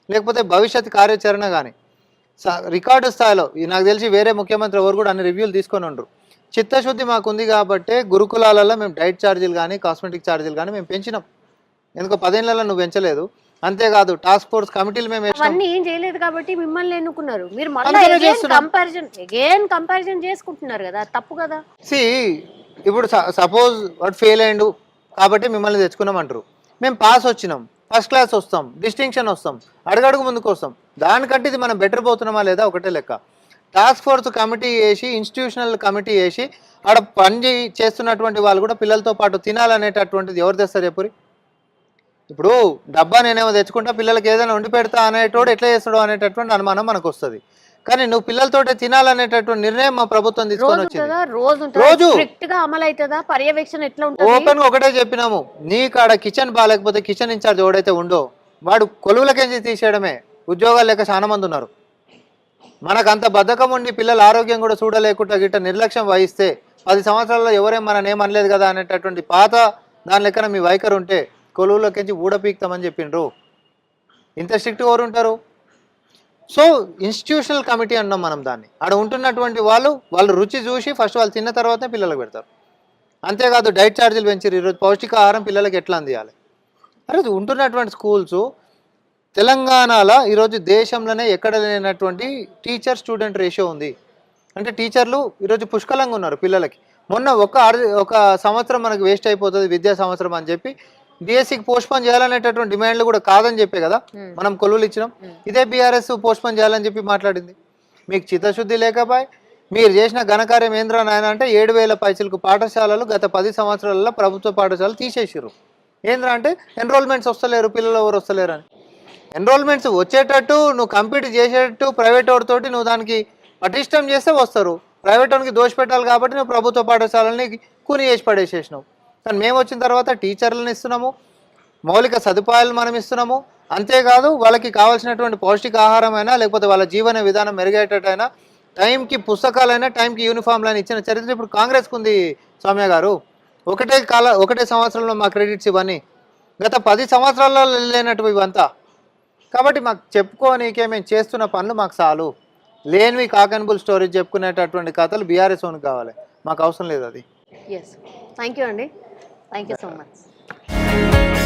లేకపోతే భవిష్యత్ కార్యాచరణ కానీ రికార్డు స్థాయిలో, నాకు తెలిసి వేరే ముఖ్యమంత్రి ఎవరు కూడా అన్ని రివ్యూలు తీసుకొని ఉండరు. చిత్తశుద్ధి మాకు ఉంది కాబట్టి గురుకులాలలో మేము డైట్ ఛార్జీలు కానీ, కాస్మెటిక్ ఛార్జీలు కానీ మేము పెంచినాం. ఎందుకో 10 ఏళ్లలో నువ్వు పెంచలేదు. అంతేకాదు టాస్క్ ఫోర్స్ కమిటీలు మేము అవన్నీ ఏం చేయలేదు కాబట్టి మిమ్మల్ని ఎన్నుకున్నారు. మీరు కంపారిజన్ చేసుకుంటున్నారు కదా, తప్పు కదా. సి ఇప్పుడు సపోజ్ వాడు ఫెయిల్ అయ్యిండు కాబట్టి మిమ్మల్ని తెచ్చుకున్నాం అంటారు. మేము పాస్ వచ్చినాం, ఫస్ట్ క్లాస్ వస్తాం, డిస్టింక్షన్ వస్తాం, అడుగడుగు ముందుకు వస్తాం. దానికంటే ఇది మనం బెటర్ పోతున్నామా లేదా ఒకటే లెక్క. టాస్క్ ఫోర్స్ కమిటీ వేసి, ఇన్స్టిట్యూషనల్ కమిటీ వేసి ఆడ పని చేస్తున్నటువంటి వాళ్ళు కూడా పిల్లలతో పాటు తినాలనేటటువంటిది ఎవరు తెస్తారు చెప్పురి. ఇప్పుడు డబ్బా నేనేమో తెచ్చుకుంటా, పిల్లలకి ఏదైనా వండి పెడతా అనేటోడు ఎట్లా చేస్తాడో అనేటటువంటి అనుమానం మనకు వస్తుంది. కానీ నువ్వు పిల్లలతోటే తినాలనేటటువంటి నిర్ణయం మా ప్రభుత్వం తీసుకొని వచ్చింది. రోజు పర్యవేక్షణ ఎట్లా ఉంటుంది? ఓపెన్ గా ఒకటే చెప్పినాము, నీకు ఆడ కిచెన్ బాగాలేకపోతే కిచెన్ ఇన్ఛార్జ్ ఎవడైతే ఉండో వాడు కొలువులకేంచి తీసేయడమే. ఉద్యోగాలు లేక చాలా మంది ఉన్నారు. మనకు అంత బద్ధకం ఉండి పిల్లల ఆరోగ్యం కూడా చూడలేకుండా గిట్ట నిర్లక్ష్యం వహిస్తే 10 సంవత్సరాల్లో ఎవరేం మనం ఏమనలేదు కదా అనేటటువంటి పాత దాని లెక్కన మీ వైఖరి ఉంటే కొలువులకించి ఊడపీక్తామని చెప్పిండ్రు. ఇంత స్ట్రిక్ట్ ఎవరు ఉంటారు? సో ఇన్స్టిట్యూషనల్ కమిటీ అన్నాం మనం దాన్ని. ఆడ ఉంటున్నటువంటి వాళ్ళు రుచి చూసి ఫస్ట్ వాళ్ళు తిన్న తర్వాతనే పిల్లలకు పెడతారు. అంతేకాదు డైట్ ఛార్జీలు పెంచారు. ఈరోజు పౌష్టికాహారం పిల్లలకి ఎట్లా అందియాలి? అరే ఉంటున్నటువంటి స్కూల్స్ తెలంగాణలో ఈరోజు దేశంలోనే ఎక్కడ లేనటువంటి టీచర్ స్టూడెంట్ రేషియో ఉంది. అంటే టీచర్లు ఈరోజు పుష్కలంగా ఉన్నారు పిల్లలకి. మొన్న ఒక సంవత్సరం మనకు వేస్ట్ అయిపోతుంది విద్యా సంవత్సరం అని చెప్పి బీఎస్సీకి పోస్ట్పోన్ చేయాలనేటటువంటి డిమాండ్లు కూడా కాదని చెప్పే కదా మనం కొలువులు ఇచ్చినాం. ఇదే బీఆర్ఎస్ పోస్ట్పోన్ చేయాలని చెప్పి మాట్లాడింది. మీకు చిత్తశుద్ధి లేకపోయి మీరు చేసిన ఘనకార్యం ఏంద్రా నాయన అంటే 7,000 పైసలకు పాఠశాలలు గత 10 సంవత్సరాలలో ప్రభుత్వ పాఠశాలలు తీసేసారు. ఏంద్రా అంటే ఎన్రోల్మెంట్స్ వస్తలేరు, పిల్లలు ఎవరు వస్తలేరు అని. ఎన్రోల్మెంట్స్ వచ్చేటట్టు నువ్వు కంపీట్ చేసేటట్టు ప్రైవేట్ వాడితోటి నువ్వు దానికి పటిష్టం చేస్తే వస్తారు. ప్రైవేట్ వానికి దోషపెట్టాలి కాబట్టి నువ్వు ప్రభుత్వ పాఠశాలని కూని చేసి పడేసేసినావు. కానీ మేము వచ్చిన తర్వాత టీచర్లను ఇస్తున్నాము, మౌలిక సదుపాయాలు మనం ఇస్తున్నాము. అంతేకాదు వాళ్ళకి కావాల్సినటువంటి పౌష్టికాహారమైనా లేకపోతే వాళ్ళ జీవన విధానం మెరుగేటట్టయినా టైంకి పుస్తకాలైనా టైంకి యూనిఫామ్లైనా ఇచ్చిన చరిత్ర ఇప్పుడు కాంగ్రెస్కు ఉంది సౌమ్య గారు. ఒకటే సంవత్సరంలో మా క్రెడిట్స్ ఇవన్నీ గత 10 సంవత్సరాల్లో లేనట్టు ఇవంతా. కాబట్టి మాకు చెప్పుకోనీకే మేము చేస్తున్న పనులు మాకు చాలు. లేనివి కాకన్బుల్ స్టోరీస్ చెప్పుకునేటటువంటి కథలు బీఆర్ఎస్ ఓన్కి కావాలి, మాకు అవసరం లేదు అది. ఎస్, థ్యాంక్ యూ అండి, థ్యాంక్ యూ సో మచ్.